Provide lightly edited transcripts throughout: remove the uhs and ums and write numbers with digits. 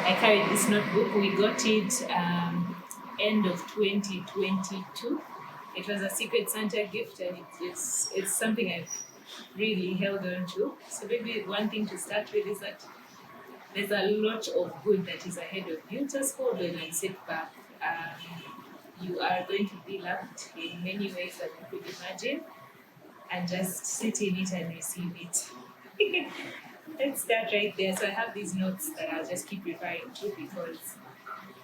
I carried this notebook. We got it end of 2022. It was a Secret Santa gift, and it's something I've really held on to. So maybe one thing to start with is that there's a lot of good that is ahead of you. Just hold on and sit back. You are going to be loved in many ways that you could imagine, and just sit in it and receive it. Let's start right there. So I have these notes that I'll just keep referring to because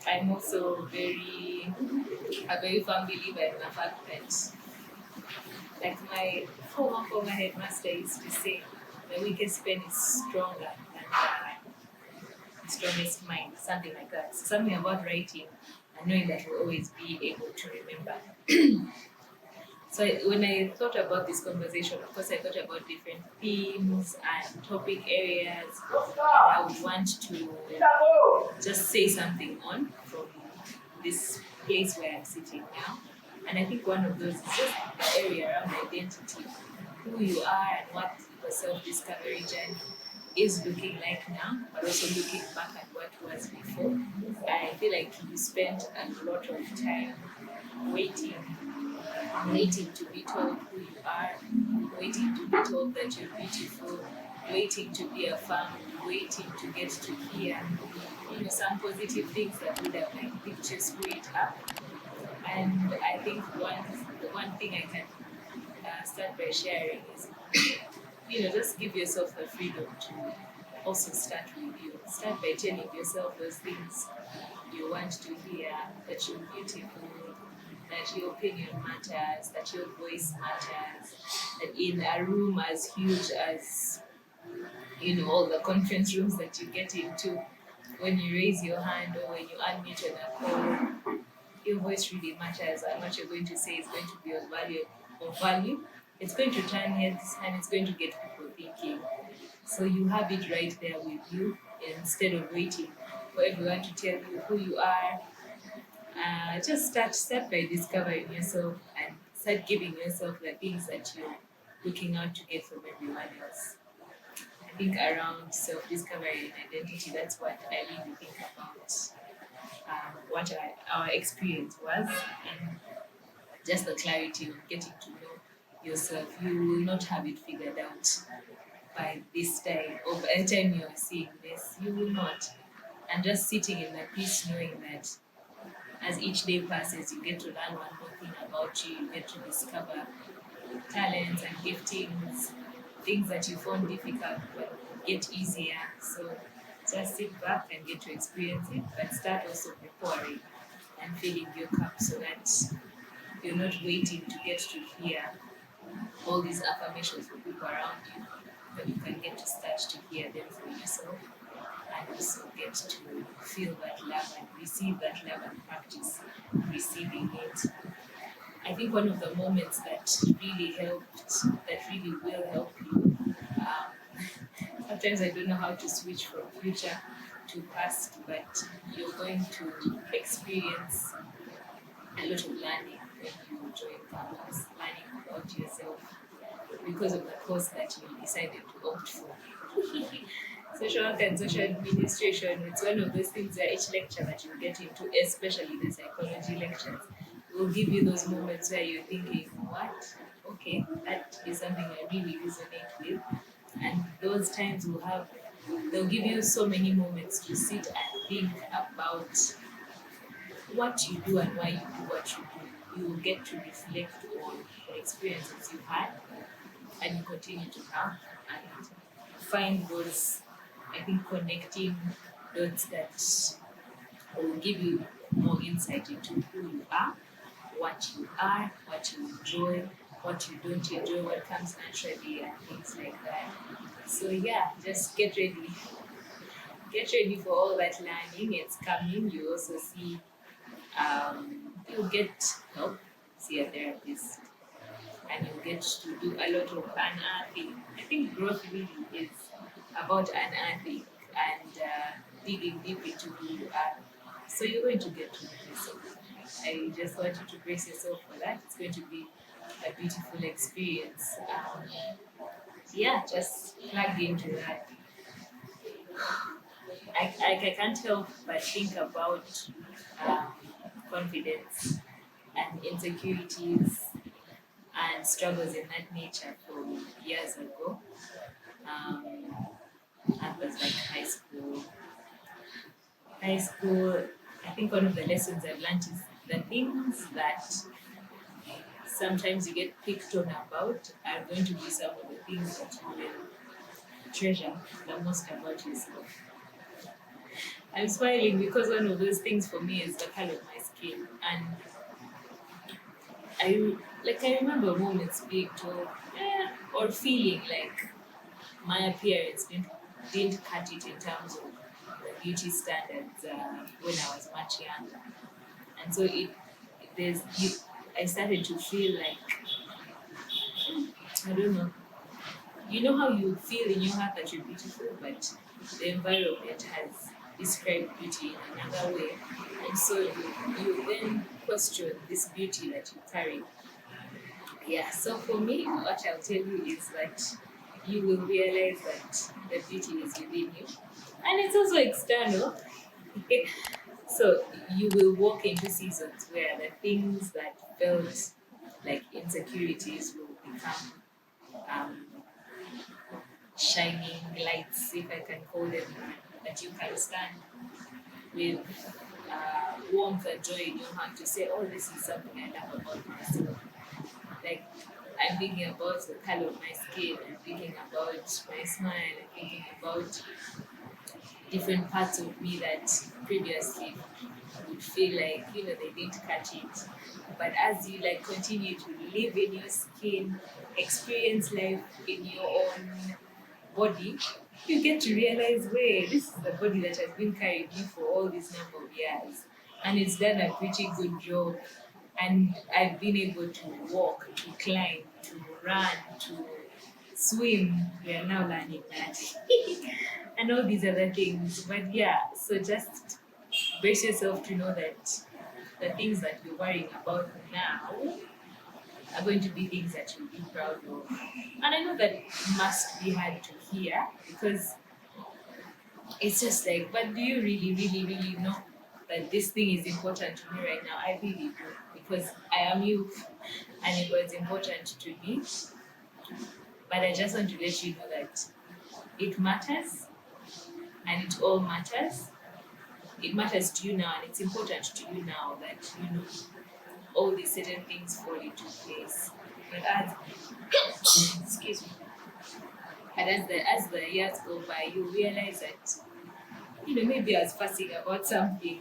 I'm also a very firm believer in the fact that, like my former headmaster used to say, the weakest pen is stronger than the strongest mind, something like that. So something about writing and knowing that we'll always be able to remember. So when I thought about this conversation, of course, I thought about different themes and topic areas I would want to just say something on from this place where I'm sitting now. And I think one of those is just the area around identity, who you are and what the self-discovery journey is looking like now, but also looking back at what was before. I feel like you spent a lot of time waiting to be told who you are, waiting to be told that you're beautiful, waiting to be affirmed, waiting to get to hear, some positive things that would have like picked your spirit up. And I think the one thing I can start by sharing is, just give yourself the freedom to also start with you. Start by telling yourself those things you want to hear, that you're beautiful, that your opinion matters, that your voice matters, that in a room as huge as, all the conference rooms that you get into, when you raise your hand or when you unmute on a call, your voice really matters, and what you're going to say is going to be of value. It's going to turn heads and it's going to get people thinking. So you have it right there with you instead of waiting for everyone to tell you who you are. Just start by discovering yourself and start giving yourself the things that you're looking out to get from everyone else. I think around self-discovery and identity, that's what I really think about what our experience was, and just the clarity of getting to know yourself. You will not have it figured out by this time, or by the time you're seeing this, you will not. And just sitting in that peace, knowing that as each day passes, you get to learn one more thing about you, you get to discover talents and giftings, things that you found difficult but get easier. So just sit back and get to experience it, but start also preparing and filling your cup so that you're not waiting to get to hear all these affirmations from people around you, but you can get to start to hear them for yourself and also get to feel that love and receive that love and practice receiving it. I think one of the moments that really will help you, sometimes I don't know how to switch from future to past, but you're going to experience a lot of learning when you join campus, learning about yourself because of the course that you decided to opt for. Social work and social administration, it's one of those things where each lecture that you get into, especially the psychology lectures, will give you those moments where you're thinking, what? Okay, that is something I really resonate with. And those times they'll give you so many moments to sit and think about what you do and why you do what you do. You will get to reflect on the experiences you had, and you continue to have and find those, I think, connecting dots that will give you more insight into who you are, what you enjoy, what you don't enjoy, what comes naturally, and things like that. So yeah, just get ready. Get ready for all that learning. It's coming. You also see, you'll get help, see a therapist, and you'll get to do a lot of unearthing. I think growth really is about unearthing and digging deep into who you are. So you're going to get to know yourself. I just want you to brace yourself for that. It's going to be a beautiful experience. Just plug into that. I can't help but think about um, confidence and insecurities and struggles in that nature from years ago. Um, I was like high school. High school, I think one of the lessons I've learned is the things that sometimes you get picked on about are going to be some of the things that you will treasure the most about yourself. I'm smiling because one of those things for me is the color of my skin. And I remember moments being told, or feeling like my appearance didn't cut it in terms of the beauty standards when I was much younger. And so I started to feel like, I don't know, you know how you feel in your heart that you're beautiful, but the environment has described beauty in another way. And so you then question this beauty that you carry. Yeah, so for me, what I'll tell you is that you will realize that the beauty is within you. And it's also external. So you will walk into seasons where the things that felt like insecurities will become um, shining lights, if I can call them, that you can stand with warmth and joy in your heart to say, oh, this is something I love about myself. Like, I'm thinking about the color of my skin, I'm thinking about my smile, I'm thinking about different parts of me that previously would feel like, they didn't catch it. But as you like continue to live in your skin, experience life in your own body, you get to realize, wait, this is the body that has been carrying me for all this number of years. And it's done a pretty good job. And I've been able to walk, to climb, to run, to swim. We are now learning that. And all these other things. But yeah, so just brace yourself to know that the things that you're worrying about now are going to be things that you'll be proud of. And I know that must be hard to hear because it's just like, but do you really, really, really know that this thing is important to me right now? I really do because I am you and it was important to me. But I just want to let you know that it matters and it all matters. It matters to you now and it's important to you now that all these certain things fall into place. But as excuse me, and as the years go by, you realize that maybe I was fussing about something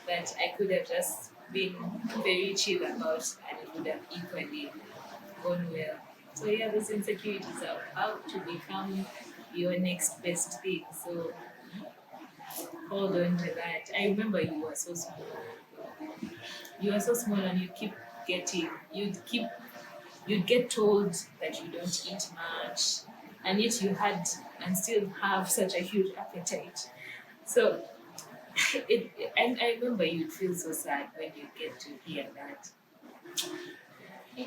that I could have just been very chill about, and it would have equally gone well. So yeah, those insecurities are about to become your next best thing. So hold on to that. I remember you were so small. You were so small, and you keep getting you'd get told that you don't eat much, and yet you had and still have such a huge appetite. So, and I remember you'd feel so sad when you get to hear that.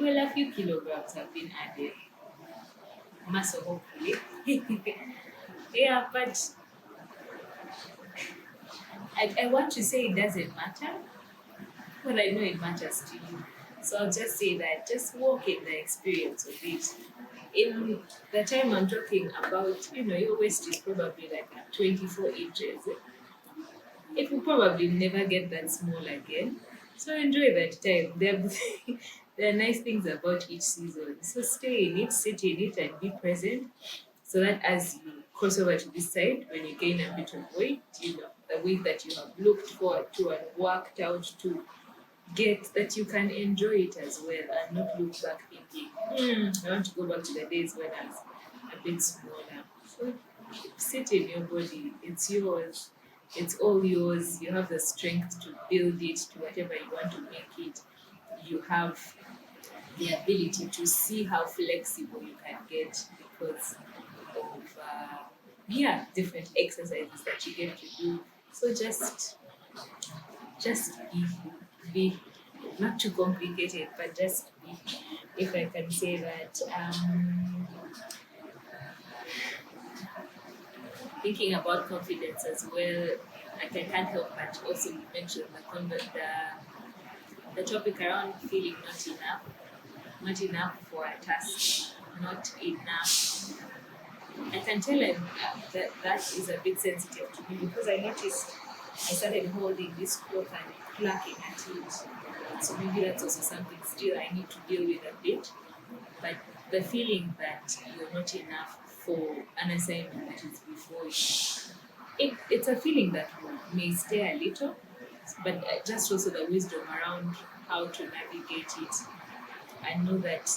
Well, a few kilograms have been added, muscle hopefully. Yeah, but I want to say it doesn't matter, but I know it matters to you. So I'll just say that just walk in the experience of it. In the time I'm talking about, your waist is probably like 24 inches. It will probably never get that small again. So enjoy that time. There are nice things about each season. So stay in it, sit in it, and be present. So that as you cross over to this side, when you gain a bit of weight, the weight that you have looked forward to and worked out to get, that you can enjoy it as well and not look back thinking, I want to go back to the days when I was a bit smaller. So sit in your body. It's yours. It's all yours. You have the strength to build it to whatever you want to make it. You have the ability to see how flexible you can get because of different exercises that you get to do. So just be not too complicated, but just be, if I can say that. thinking about confidence as well, like I can't help but also mention the topic around feeling not enough for a task, not enough. I can tell that that is a bit sensitive to me because I noticed I started holding this cloth and plucking at it. So maybe that's also something still I need to deal with a bit. But the feeling that you're not enough for an assignment that is before you, it's a feeling that may stay a little, but just also the wisdom around how to navigate it. I know that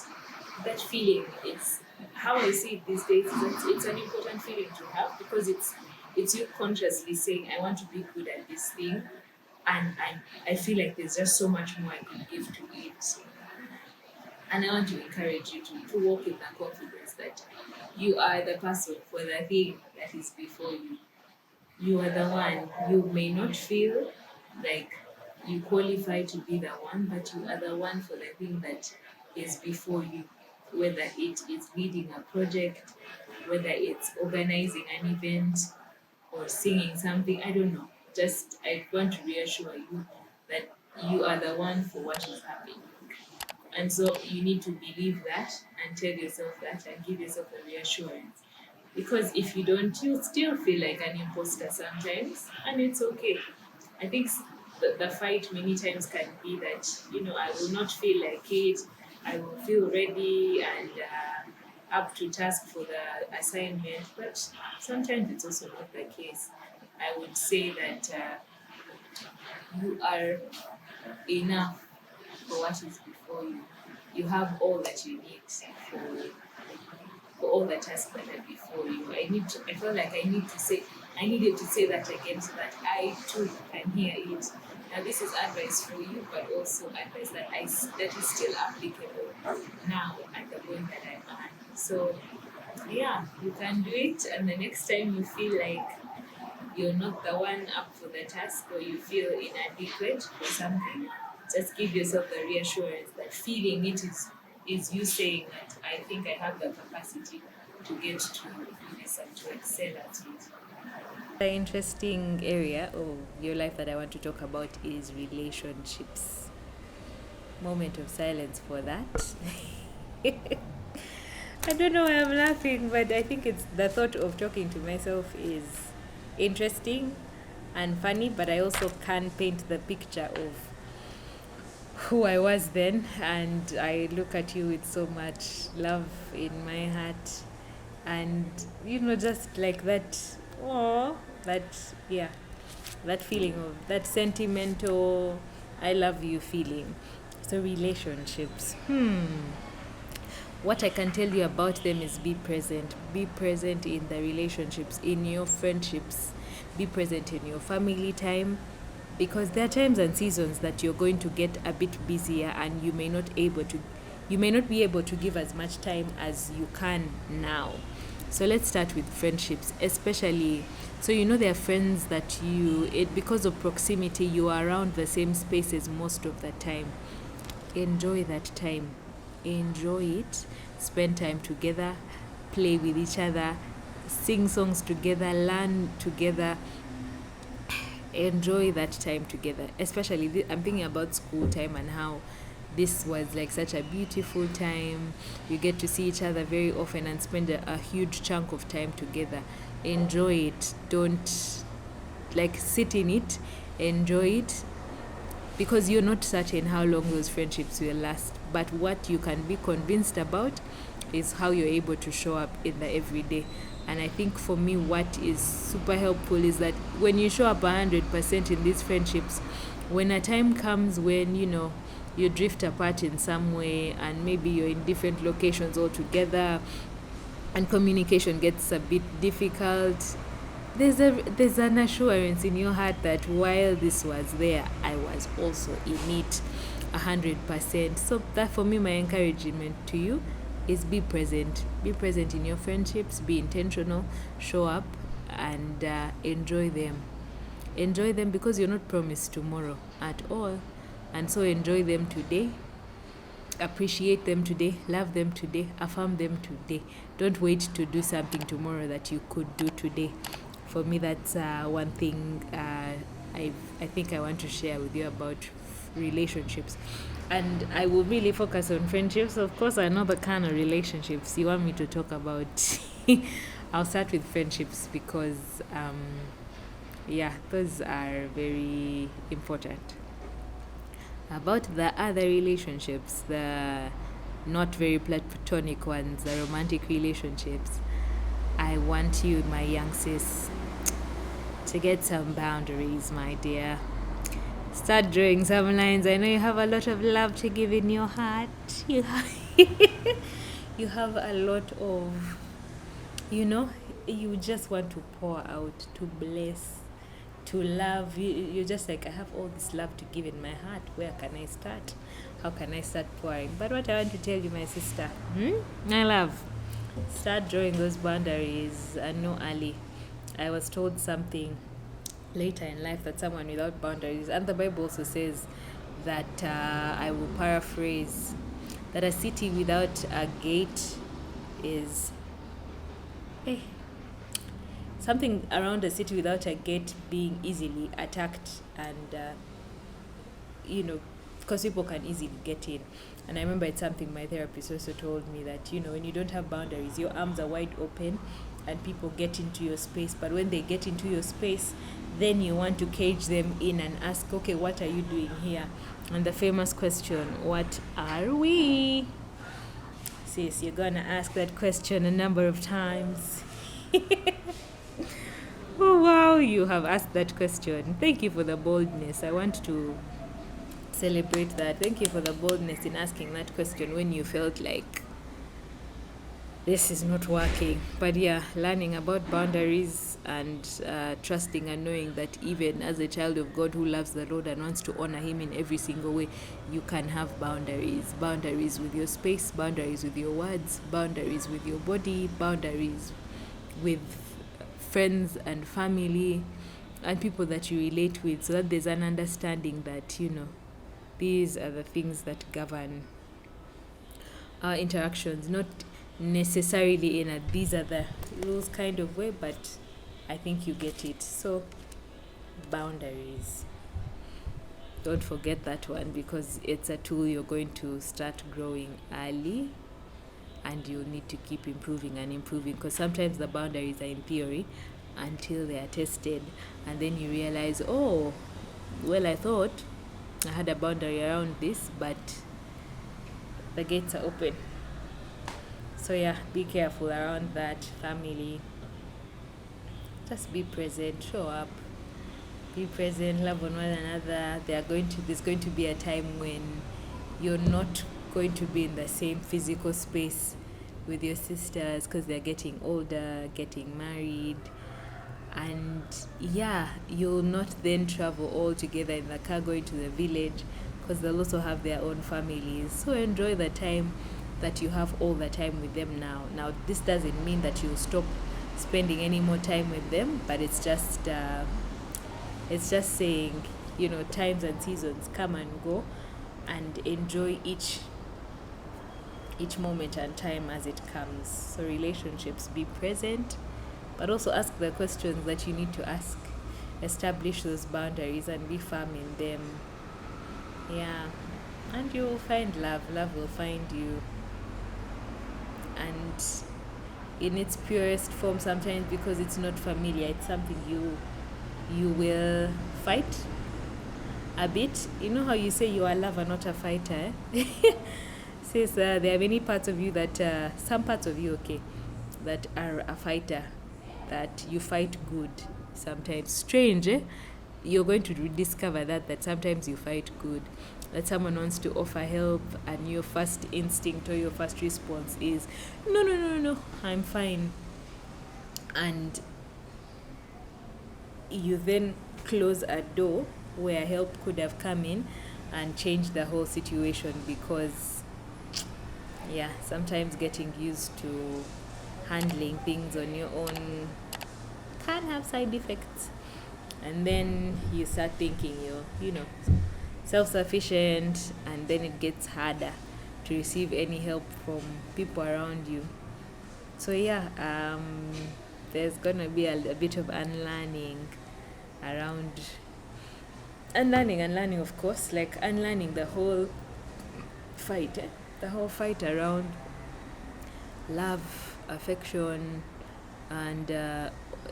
that feeling is how I see it these days. Is that it's an important feeling to have because it's you consciously saying I want to be good at this thing, and I feel like there's just so much more I could give to it. And I want to encourage you to walk in that confidence that you are the person for the thing that is before you. You are the one. You may not feel like you qualify to be the one, but you are the one for the thing that is before you. Whether it is leading a project, whether it's organizing an event or singing something, I don't know. Just I want to reassure you that you are the one for what is happening. And so you need to believe that and tell yourself that and give yourself a reassurance. Because if you don't, you still feel like an imposter sometimes, and it's okay. I think the fight many times can be that, I will not feel like it, I will feel ready and up to task for the assignment, but sometimes it's also not the case. I would say that you are enough for what is before you. You have all that you need for all the tasks that are before you. I felt like I needed to say that again so that I too can hear it. Now this is advice for you, but also advice that is still applicable now at the point that I'm at. So yeah, you can do it, and the next time you feel like you're not the one up for the task or you feel inadequate for something, just give yourself the reassurance that feeling it is you saying that I think I have the capacity to get to do this and to excel at it. The interesting area of your life that I want to talk about is relationships. Moment of silence for that. I don't know why I'm laughing, but I think it's the thought of talking to myself is interesting and funny, but I also can paint the picture of who I was then, and I look at you with so much love in my heart, and just like that, oh, that yeah, that feeling of that sentimental, I love you feeling. So relationships, what I can tell you about them is be present. Be present in the relationships, in your friendships. Be present in your family time, because there are times and seasons that you're going to get a bit busier and you may not be able to give as much time as you can now. So let's start with friendships, especially so there are friends that because of proximity, you are around the same spaces most of the time. Enjoy that time. Enjoy it. Spend time together, play with each other, sing songs together, learn together. Enjoy that time together. Especially, I'm thinking about school time and how this was like such a beautiful time. You get to see each other very often and spend a huge chunk of time together. Enjoy it. Don't sit in it. Enjoy it, because you're not certain how long those friendships will last. But what you can be convinced about is how you're able to show up in the everyday. And I think for me, what is super helpful is that when you show up 100% in these friendships, when a time comes when, you drift apart in some way and maybe you're in different locations altogether and communication gets a bit difficult, there's an assurance in your heart that while this was there, I was also in it 100%. So that for me, my encouragement to you is be present. Be present in your friendships, be intentional, show up, and enjoy them. Enjoy them because you're not promised tomorrow at all. And so enjoy them today. Appreciate them today, love them today, affirm them today. Don't wait to do something tomorrow that you could do today. For me, that's one thing I think I want to share with you about relationships. And I will really focus on friendships. Of course, I know the kind of relationships you want me to talk about. I'll start with friendships because, yeah, those are very important. About the other relationships, the not very platonic ones, the romantic relationships, I want you, my young sis, to get some boundaries, my dear. Start drawing some lines. I know you have a lot of love to give in your heart. You have, you have a lot of, you know, you just want to pour out, to bless, to love. You're just like, I have all this love to give in my heart. Where can I start? How can I start pouring? But what I want to tell you, my sister, my love, start drawing those boundaries and know early. I was told something later in life that someone without boundaries, and the Bible also says that, I will paraphrase, that a city without a gate is, eh, something around a city without a gate being easily attacked, and you know, because people can easily get in. And I remember it's something my therapist also told me, that, you know, when you don't have boundaries, your arms are wide open and people get into your space. But when they get into your space, then you want to cage them in and ask, okay, what are you doing here? And the famous question, what are we? Sis, you're gonna ask that question a number of times. Oh, wow, you have asked that question. Thank you for the boldness. I want to celebrate that. Thank you for the boldness in asking that question when you felt like this is not working. But yeah, learning about boundaries and trusting and knowing that even as a child of God who loves the Lord and wants to honor Him in every single way, you can have boundaries. Boundaries with your space, boundaries with your words, boundaries with your body, boundaries with friends and family and people that you relate with, so that there's an understanding that, you know, these are the things that govern our interactions, not necessarily in a these are the rules kind of way, but I think you get it. So, boundaries. Don't forget that one, because it's a tool you're going to start growing early, and you'll need to keep improving and improving, because sometimes the boundaries are in theory until they are tested, and then you realize, oh, well, I thought I had a boundary around this, but the gates are open. So yeah, be careful around that. Family, just be present, show up, be present, love on one another. There's going to be a time when you're not going to be in the same physical space with your sisters, because they're getting older, getting married, and yeah, you'll not then travel all together in the car going to the village, because they'll also have their own families. So enjoy the time that you have all the time with them now. Now, this doesn't mean that you'll stop spending any more time with them, but it's just saying, you know, times and seasons come and go, and enjoy each moment and time as it comes. So relationships, be present, but also ask the questions that you need to ask. Establish those boundaries and be firm in them. Yeah. And you will find love. Love will find you. And in its purest form, sometimes because it's not familiar, it's something you will fight a bit. You know how you say you are a lover, not a fighter? Says there are many parts of you that, some parts of you, okay, that are a fighter, that you fight good sometimes. Strange, eh? You're going to discover that sometimes you fight good. That someone wants to offer help, and your first instinct or your first response is, no, no, no, no, I'm fine. And you then close a door where help could have come in and changed the whole situation, because yeah, sometimes getting used to handling things on your own can have side effects, and then you start thinking you're, you know, self-sufficient, and then it gets harder to receive any help from people around you. So yeah, there's gonna be a bit of unlearning around unlearning, of course, like unlearning the whole fight, the whole fight around love, affection, and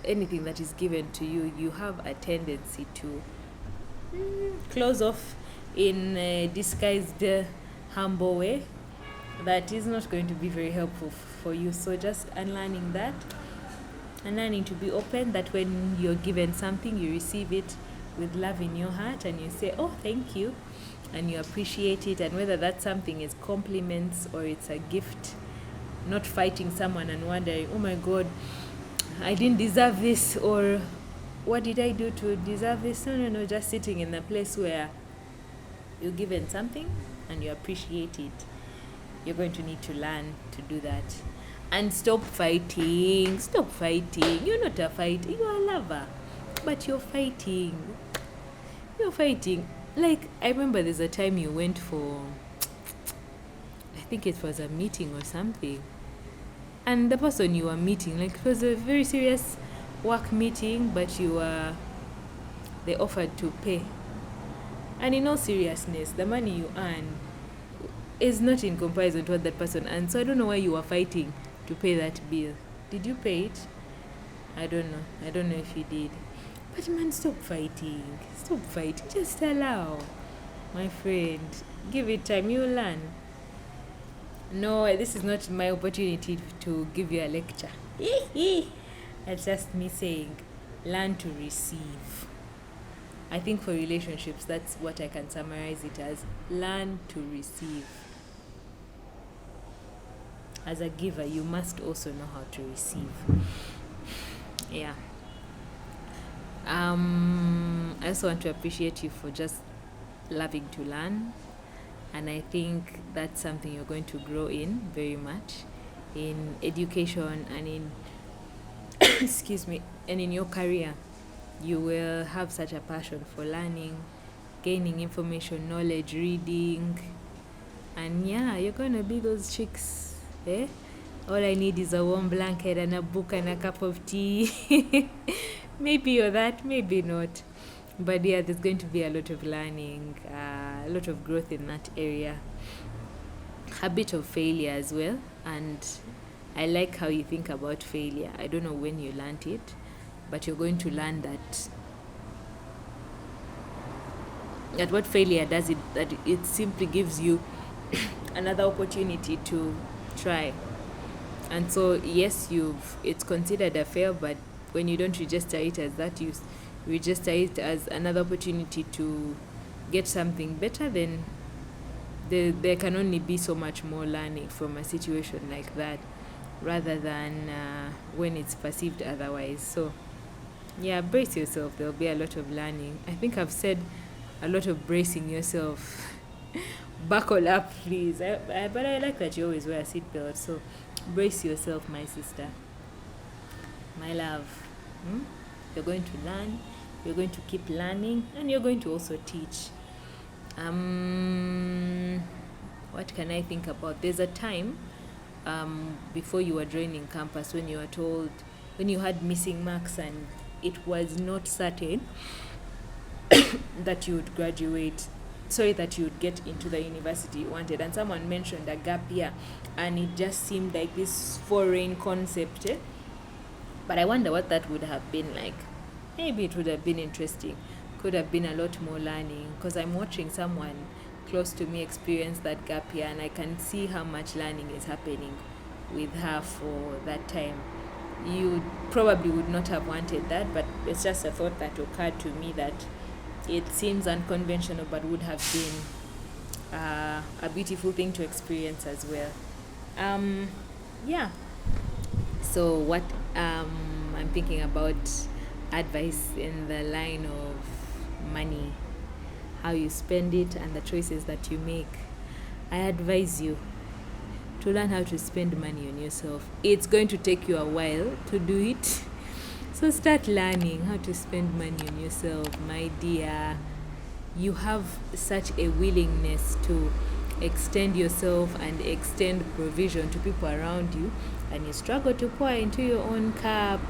anything that is given to you. You have a tendency to close off in a disguised, humble way that is not going to be very helpful for you. So just unlearning that and learning to be open, that when you're given something, you receive it with love in your heart and you say, oh, thank you, and you appreciate it. And whether that something is compliments or it's a gift, not fighting someone and wondering, oh my God, I didn't deserve this, or what did I do to deserve this? No, just sitting in a place where you're given something and you appreciate it. You're going to need to learn to do that. And stop fighting. Stop fighting. You're not a fighter. You're a lover. But you're fighting. You're fighting. Like, I remember there's a time you went for, I think it was a meeting or something. And the person you were meeting, like, it was a very serious work meeting, but they offered to pay. And in all seriousness, the money you earn is not in comparison to what that person earns. So I don't know why you were fighting to pay that bill. Did you pay it? I don't know. I don't know if you did. But man, stop fighting. Stop fighting. Just allow. My friend, give it time. You'll learn. No, this is not my opportunity to give you a lecture. It's just me saying, learn to receive. I think for relationships, that's what I can summarize it as. Learn to receive. As a giver, you must also know how to receive. Yeah. I also want to appreciate you for just loving to learn. And I think that's something you're going to grow in very much in education and in excuse me, and in your career. You will have such a passion for learning, gaining information, knowledge, reading. And yeah, you're going to be those chicks. All I need is a warm blanket and a book and a cup of tea. Maybe you're that, maybe not. But yeah, there's going to be a lot of learning, a lot of growth in that area. A bit of failure as well. And I like how you think about failure. I don't know when you learned it, but you're going to learn that what failure does, that it simply gives you another opportunity to try. And so yes, it's considered a fail, but when you don't register it as that, you register it as another opportunity to get something better, then there can only be so much more learning from a situation like that, rather than when it's perceived otherwise. So yeah, brace yourself. There'll be a lot of learning. I think I've said a lot of bracing yourself. Buckle up, please. But I like that you always wear a seatbelt. So brace yourself, my sister, my love. You're going to learn. You're going to keep learning, and you're going to also teach. What can I think about? There's a time before you were joining campus when you had missing marks and it was not certain that you would that you would get into the university you wanted, and someone mentioned a gap year, and it just seemed like this foreign concept. But I wonder what that would have been like. Maybe it would have been interesting. Could have been a lot more learning, because I'm watching someone close to me experience that gap year, and I can see how much learning is happening with her for that time. You probably would not have wanted that, but it's just a thought that occurred to me, that it seems unconventional but would have been a beautiful thing to experience as well. Yeah. So what I'm thinking about advice in the line of money, how you spend it, and the choices that you make. I advise you to learn how to spend money on yourself. It's going to take you a while to do it. So start learning how to spend money on yourself, my dear. You have such a willingness to extend yourself and extend provision to people around you, and you struggle to pour into your own cup.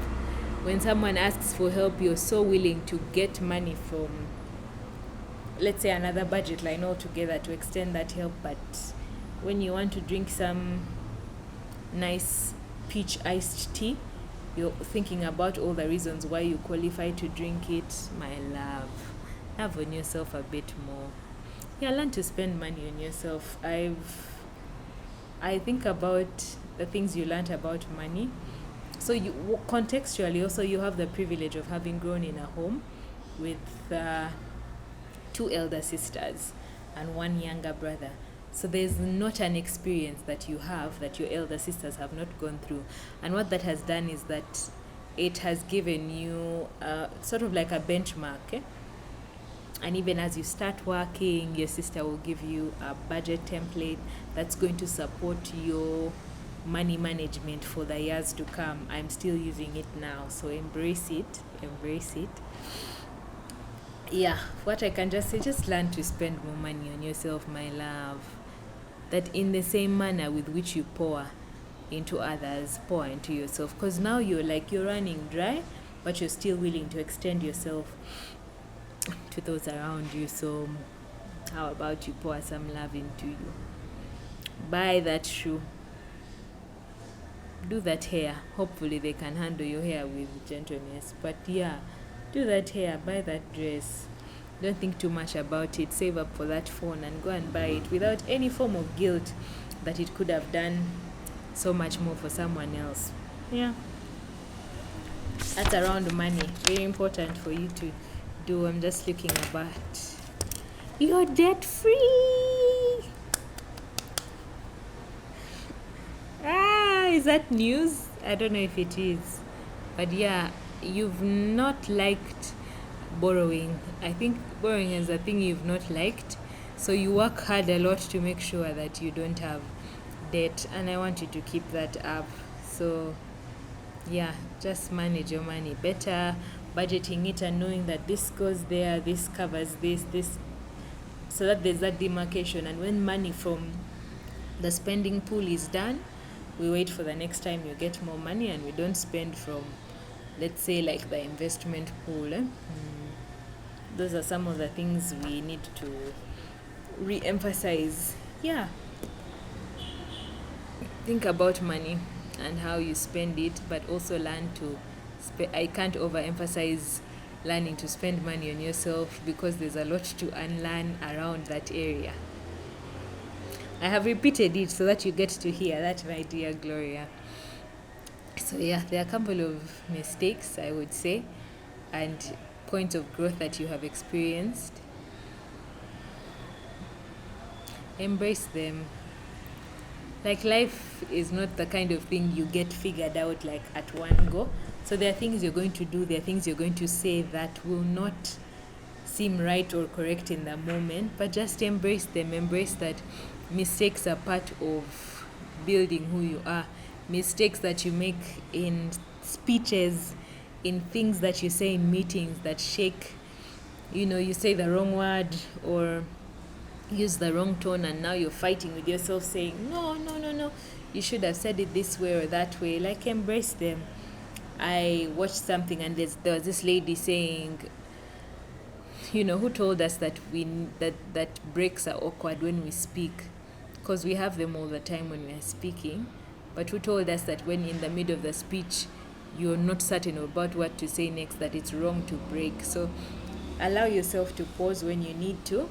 When someone asks for help, you're so willing to get money from, let's say, another budget line altogether to extend that help. But when you want to drink some nice peach iced tea, you're thinking about all the reasons why you qualify to drink it. My love, have on yourself a bit more. Yeah, learn to spend money on yourself. I think about the things you learned about money. So you contextually also, you have the privilege of having grown in a home with two elder sisters and one younger brother. So there's not an experience that you have that your elder sisters have not gone through. And what that has done is that it has given you sort of like a benchmark. And even as you start working, your sister will give you a budget template that's going to support your money management for the years to come. I'm still using it now, so embrace it. Embrace it. Yeah, what I can just say, just learn to spend more money on yourself, my love. That in the same manner with which you pour into others, pour into yourself. Because now you're running dry, but you're still willing to extend yourself to those around you. So how about you pour some love into you? Buy that shoe. Do that hair. Hopefully they can handle your hair with gentleness. But yeah, do that hair. Buy that dress. Don't think too much about it. Save up for that phone and go and buy it without any form of guilt that it could have done so much more for someone else. Yeah. That's around money. Very important for you to do. I'm just looking about. You're debt free. Is that news? I don't know if it is. But yeah, you've not liked borrowing. I think borrowing is a thing you've not liked. So you work hard a lot to make sure that you don't have debt. And I want you to keep that up. So yeah, just manage your money better, budgeting it and knowing that this goes there, this covers this, so that there's that demarcation. And when money from the spending pool is done, we wait for the next time you get more money, and we don't spend from, let's say, like the investment pool. Those are some of the things we need to re-emphasize. Yeah. Think about money and how you spend it, but also learn to I can't overemphasize learning to spend money on yourself, because there's a lot to unlearn around that area. I have repeated it so that you get to hear that, my dear Gloria. So yeah, there are a couple of mistakes, I would say, and points of growth that you have experienced. Embrace them. Like, life is not the kind of thing you get figured out like at one go. So there are things you're going to do, there are things you're going to say that will not seem right or correct in the moment, but just embrace them. Embrace that mistakes are part of building who you are. Mistakes that you make in speeches, in things that you say in meetings that shake, you say the wrong word or use the wrong tone, and now you're fighting with yourself saying, no, you should have said it this way or that way. Like, embrace them. I watched something, and there was this lady saying, who told us that that breaks are awkward when we speak, because we have them all the time when we are speaking. But who told us that when in the middle of the speech you're not certain about what to say next, that it's wrong to break? So allow yourself to pause when you need to.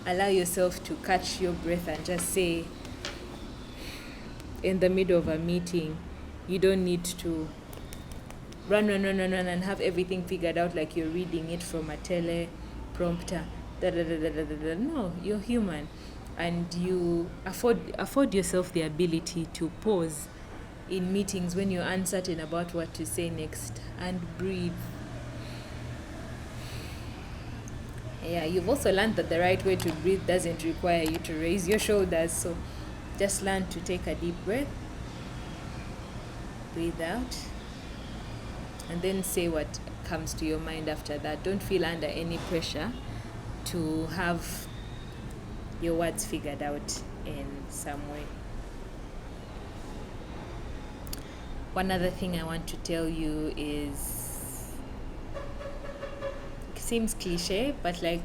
Allow yourself to catch your breath and just say, in the middle of a meeting, you don't need to run and have everything figured out like you're reading it from a teleprompter. No, you're human, and you afford yourself the ability to pause in meetings when you're uncertain about what to say next, and breathe. Yeah, you've also learned that the right way to breathe doesn't require you to raise your shoulders. So just learn to take a deep breath, breathe out, and then say what comes to your mind after that. Don't feel under any pressure to have your words figured out in some way. One other thing I want to tell you is seems cliche, but like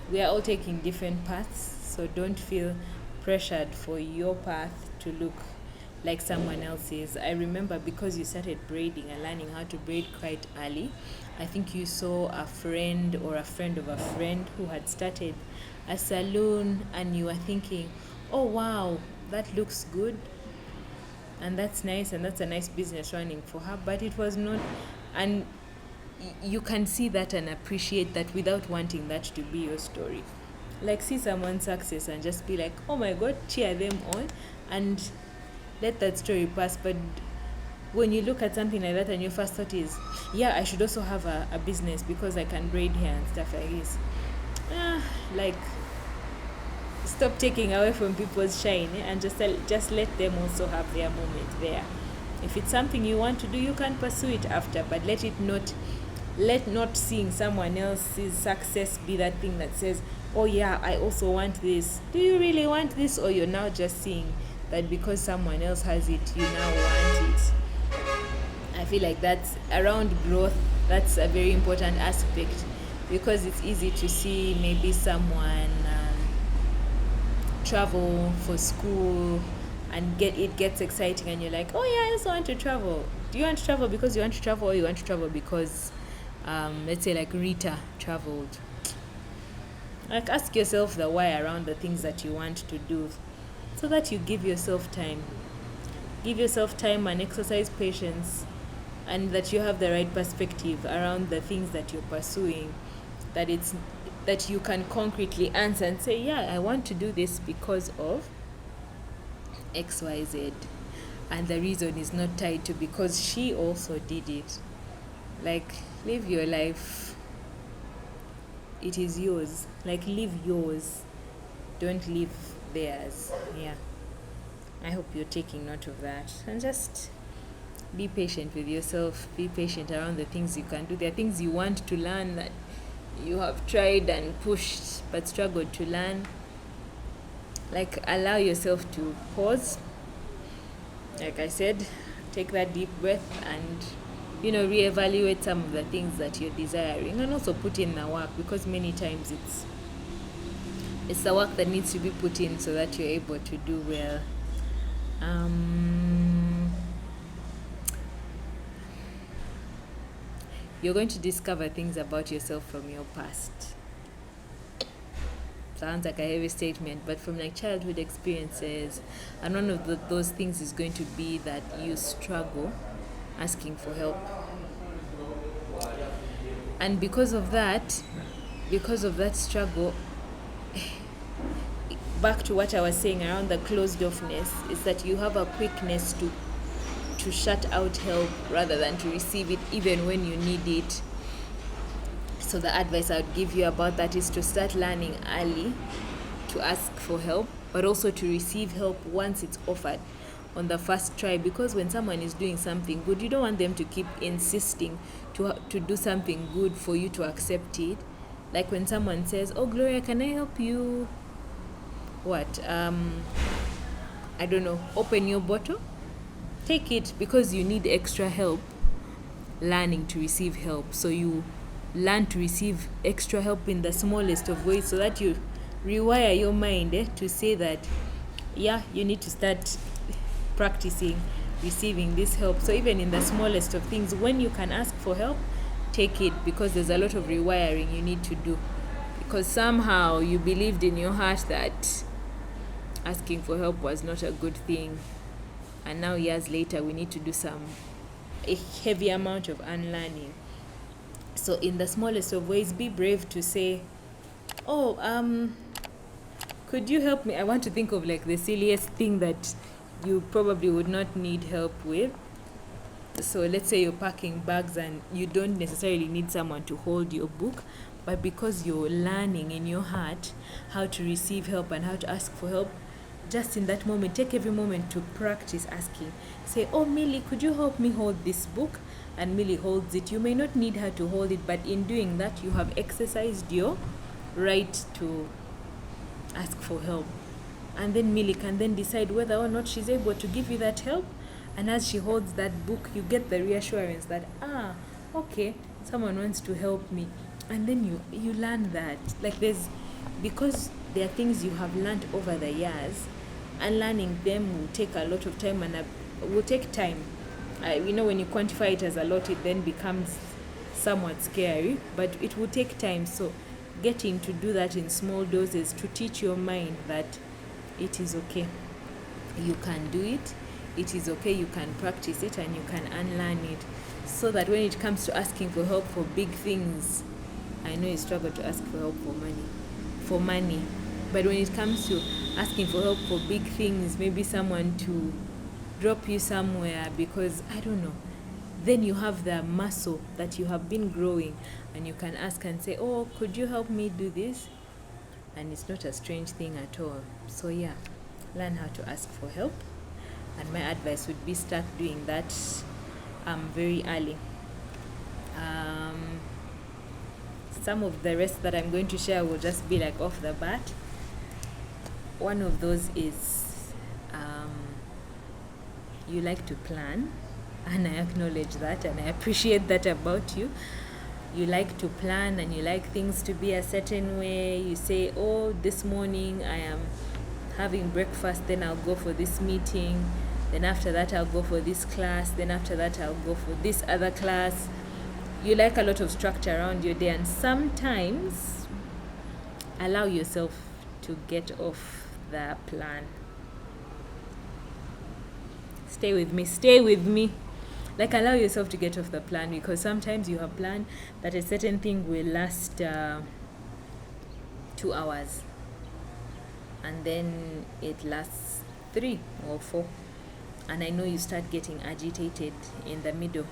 we are all taking different paths, so don't feel pressured for your path to look like someone else's. I remember because you started braiding and learning how to braid quite early, I think you saw a friend or a friend of a friend who had started a salon, and you were thinking, oh wow, that looks good and that's nice and that's a nice business running for her, but it was not. And you can see that and appreciate that without wanting that to be your story. Like, see someone's success and just be like, oh my god, cheer them on and let that story pass. But when you look at something like that and your first thought is, yeah, I should also have a business because I can braid hair and stuff like this, like, stop taking away from people's shine, and just let them also have their moment there. If it's something you want to do, you can pursue it after, but let not seeing someone else's success be that thing that says, oh yeah, I also want this. Do you really want this? Or you're now just seeing that because someone else has it, you now want it. I feel like that's around growth. That's a very important aspect, because it's easy to see maybe someone travel for school and gets exciting, and you're like, oh yeah, I also want to travel. Do you want to travel because you want to travel, or you want to travel because let's say like Rita traveled? Like, ask yourself the why around the things that you want to do, so that you give yourself time and exercise patience, and that you have the right perspective around the things that you're pursuing, that you can concretely answer and say, yeah, I want to do this because of XYZ, and the reason is not tied to because she also did it. Like, live your life. It is yours. Like, live yours, don't live theirs. Yeah, I hope you're taking note of that, and just be patient with yourself. Be patient around the things you can do. There are things you want to learn that you have tried and pushed but struggled to learn. Like, allow yourself to pause. Like I said, take that deep breath and reevaluate some of the things that you're desiring, and also put in the work, because many times it's the work that needs to be put in so that you're able to do well. You're going to discover things about yourself from your past. Sounds like a heavy statement, but from like childhood experiences, and one of those things is going to be that you struggle asking for help, and because of that struggle, back to what I was saying around the closed offness, is that you have a quickness to shut out help rather than to receive it even when you need it. So the advice I would give you about that is to start learning early to ask for help, but also to receive help once it's offered on the first try, because when someone is doing something good, you don't want them to keep insisting to do something good for you to accept it. Like when someone says, oh Gloria, can I help you I don't know, open your bottle? Take it, because you need extra help learning to receive help. So you learn to receive extra help in the smallest of ways, so that you rewire your mind to say that, yeah, you need to start practicing receiving this help. So even in the smallest of things, when you can ask for help, take it, because there's a lot of rewiring you need to do, because somehow you believed in your heart that asking for help was not a good thing, and now years later we need to do a heavy amount of unlearning. So in the smallest of ways, be brave to say, oh, could you help me? I want to think of like the silliest thing that you probably would not need help with. So let's say you're packing bags and you don't necessarily need someone to hold your book, but because you're learning in your heart how to receive help and how to ask for help, just in that moment, take every moment to practice asking. Say, oh Millie, could you help me hold this book? And Millie holds it. You may not need her to hold it, but in doing that, you have exercised your right to ask for help. And then Millie can then decide whether or not she's able to give you that help. And as she holds that book, you get the reassurance that, okay, someone wants to help me. and then you learn that, like, there's, because there are things you have learned over the years, and learning them will take a lot of time, and will take time. When you quantify it as a lot, it then becomes somewhat scary, but it will take time. So getting to do that in small doses to teach your mind that it is okay, you can do it, it is okay, you can practice it, and you can unlearn it, so that when it comes to asking for help for big things, I know you struggle to ask for help for money, but when it comes to asking for help for big things, maybe someone to drop you somewhere because, I don't know, then you have the muscle that you have been growing, and you can ask and say, oh, could you help me do this? And it's not a strange thing at all. So yeah, learn how to ask for help, and my advice would be start doing that very early. Some of the rest that I'm going to share will just be like off the bat. One of those is you like to plan, and I acknowledge that, and I appreciate that about you. You like to plan, and you like things to be a certain way. You say, oh, this morning I am having breakfast, then I'll go for this meeting, then after that I'll go for this class, then after that I'll go for this other class. You like a lot of structure around your day, and sometimes allow yourself to get off the plan. Stay with me. Like, allow yourself to get off the plan, because sometimes you have planned that a certain thing will last 2 hours, and then it lasts 3 or 4, and I know you start getting agitated in the middle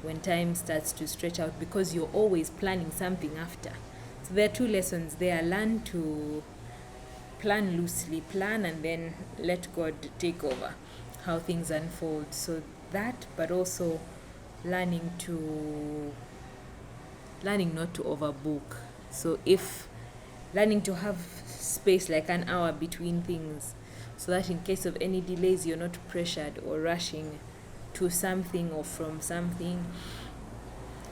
when time starts to stretch out, because you're always planning something after. So there are 2 lessons there. Learn to plan loosely, plan, and then let God take over how things unfold. So that, but also learning not to overbook. So if learning to have space like an hour between things, so that in case of any delays, you're not pressured or rushing to something or from something.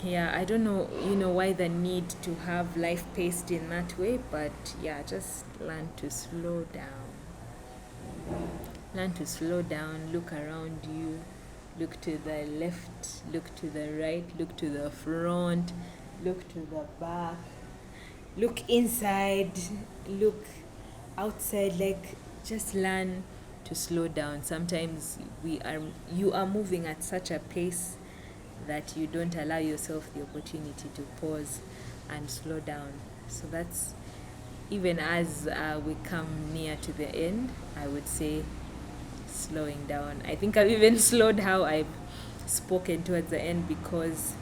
Yeah, I don't know, why the need to have life paced in that way, but yeah, just learn to slow down. Learn to slow down, look around you, look to the left, look to the right, look to the front, look to the back, look inside, look outside. Like, just learn to slow down. Sometimes you are moving at such a pace that you don't allow yourself the opportunity to pause and slow down. So that's, even as we come near to the end, I would say slowing down. I think I've even slowed how I've spoken towards the end, because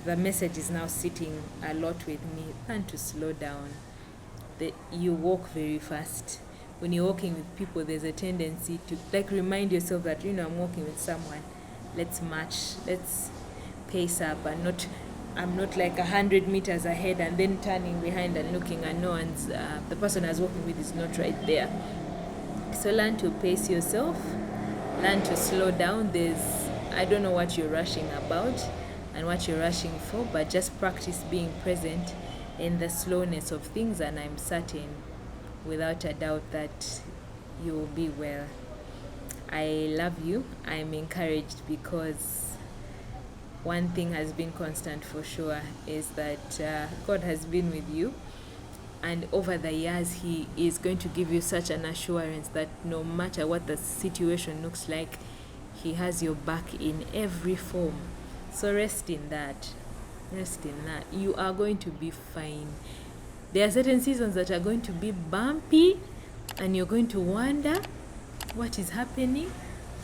the message is now sitting a lot with me. Learn to slow down. You walk very fast. When you're walking with people, there's a tendency to, like, remind yourself that, I'm walking with someone. Let's match. Let's pace up, and I'm not like 100 meters ahead and then turning behind and looking, and no one's, the person I was walking with is not right there. So learn to pace yourself, learn to slow down. I don't know what you're rushing about and what you're rushing for, but just practice being present in the slowness of things, and I'm certain, without a doubt, that you will be well. I love you. I'm encouraged, because one thing has been constant for sure is that God has been with you. And over the years, He is going to give you such an assurance that no matter what the situation looks like, He has your back in every form. So rest in that. Rest in that. You are going to be fine. There are certain seasons that are going to be bumpy, and you're going to wonder what is happening.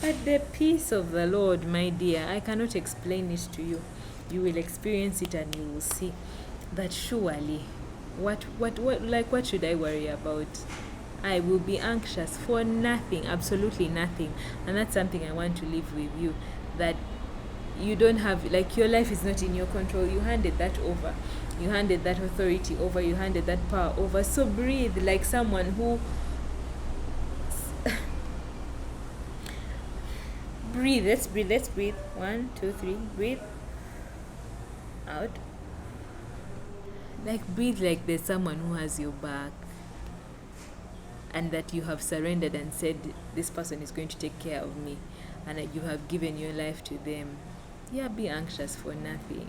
But the peace of the Lord, my dear, I cannot explain it to you. You will experience it, and you will see that surely, what should I worry about? I will be anxious for nothing, absolutely nothing. And that's something I want to leave with you, that you don't have, like, your life is not in your control. You handed that over. You handed that authority over. You handed that power over. So breathe like someone who breathe. Let's breathe. 1, 2, 3. Breathe out. Like, breathe like there's someone who has your back, and that you have surrendered and said, this person is going to take care of me, and that you have given your life to them. Yeah, be anxious for nothing.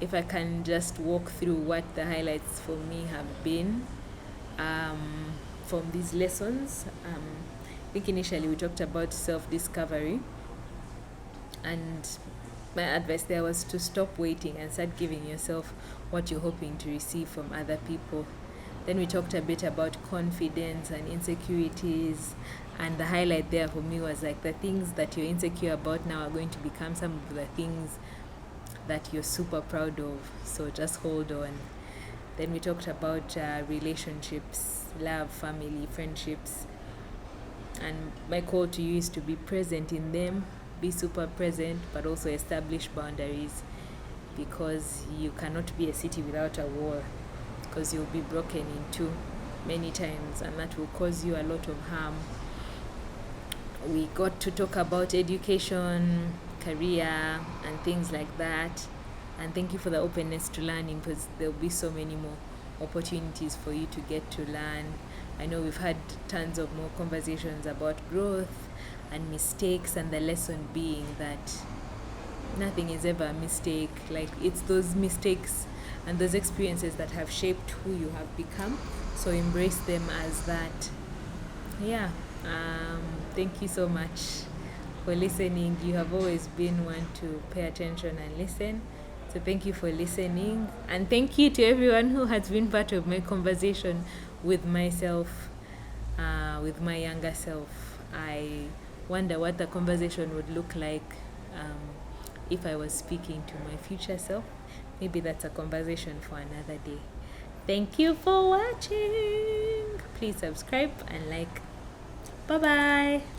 If I can just walk through what the highlights for me have been from these lessons, I think initially we talked about self discovery, and my advice there was to stop waiting and start giving yourself what you're hoping to receive from other people. Then we talked a bit about confidence and insecurities, and the highlight there for me was like the things that you're insecure about now are going to become some of the things that you're super proud of. So just hold on. Then we talked about relationships, love, family, friendships, and my call to you is to be present in them, be super present, but also establish boundaries, because you cannot be a city without a wall, because you'll be broken in two many times, and that will cause you a lot of harm. We got to talk about education, career, and things like that. And thank you for the openness to learning, because there'll be so many more opportunities for you to get to learn. I know we've had tons of more conversations about growth and mistakes, and the lesson being that nothing is ever a mistake. Like, it's those mistakes and those experiences that have shaped who you have become. So embrace them as that. Yeah. Thank you so much for listening. You have always been one to pay attention and listen. So thank you for listening. And thank you to everyone who has been part of my conversation with myself, with my younger self. I wonder what the conversation would look like if I was speaking to my future self. Maybe that's a conversation for another day. Thank you for watching. Please subscribe and like. Bye bye.